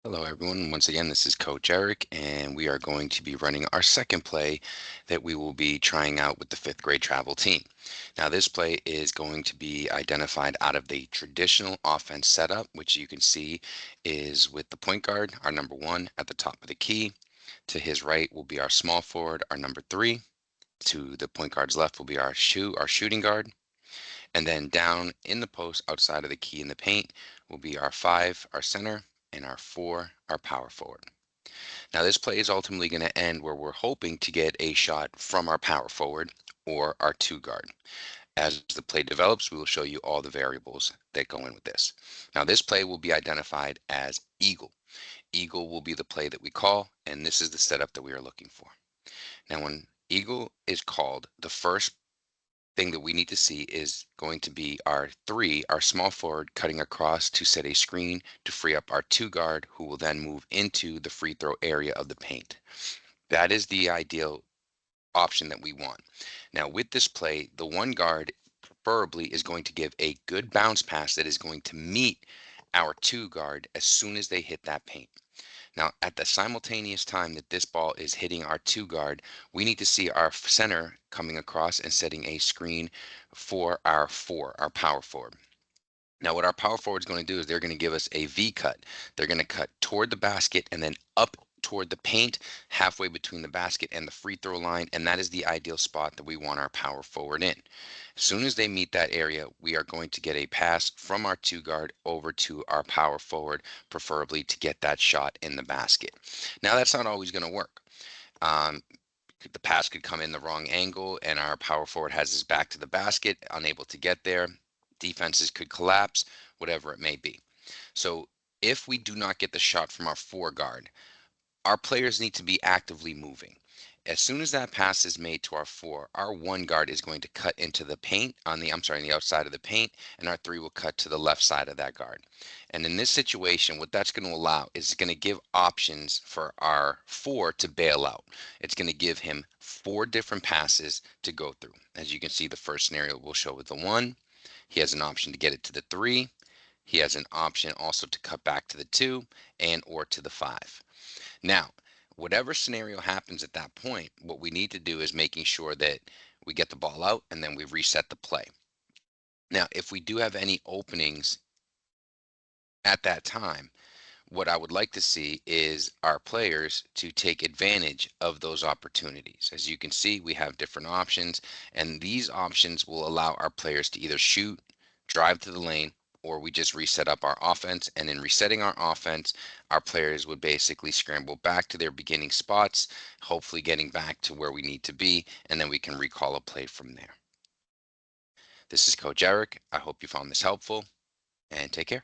Hello, everyone. Once again, this is Coach Eric, and we are going to be running our second play that we will be trying out with the fifth grade travel team. Now, this play is going to be identified out of the traditional offense setup, which you can see is with the point guard, our number one, at the top of the key. To his right will be our small forward, our number three. To the point guard's left will be our shooting guard. And then down in the post outside of the key in the paint will be our five, our center, and our four, our power forward. Now, this play is ultimately going to end where we're hoping to get a shot from our power forward or our two guard. As the play develops, we will show you all the variables that go in with this. Now, this play will be identified as eagle. Eagle will be the play that we call, and this is the setup that we are looking for. Now, when eagle is called, the first thing that we need to see is going to be our three, our small forward, cutting across to set a screen to free up our two guard, who will then move into the free throw area of the paint. That is the ideal option that we want. Now, with this play, the one guard preferably is going to give a good bounce pass that is going to meet our two guard as soon as they hit that paint. Now, at the simultaneous time that this ball is hitting our two guard, we need to see our center coming across and setting a screen for our four, our power forward. Now, what our power forward is going to do is they're going to give us a V cut. They're going to cut toward the basket and then up toward the paint, halfway between the basket and the free throw line, and that is the ideal spot that we want our power forward in. As soon as they meet that area, we are going to get a pass from our two guard over to our power forward, preferably to get that shot in the basket. Now, that's not always going to work. Um, the pass could come in the wrong angle, and our power forward has his back to the basket, unable to get there. Defenses could collapse, whatever it may be. So if we do not get the shot from our four guard, our players need to be actively moving. As soon as that pass is made to our four, our one guard is going to cut into the paint on the, I'm sorry, on the outside of the paint, and our three will cut to the left side of that guard. And in this situation, what that's going to allow is going to give options for our four to bail out. It's going to give him four different passes to go through. As you can see, the first scenario we'll show with the one. He has an option to get it to the three. He has an option also to cut back to the two and or to the five. Now, whatever scenario happens at that point, what we need to do is making sure that we get the ball out and then we reset the play. Now, if we do have any openings at that time, what I would like to see is our players to take advantage of those opportunities. As you can see, we have different options, and these options will allow our players to either shoot, drive to the lane, or we just reset up our offense. And in resetting our offense, our players would basically scramble back to their beginning spots, hopefully getting back to where we need to be, and then we can recall a play from there. This is Coach Eric. I hope you found this helpful, and take care.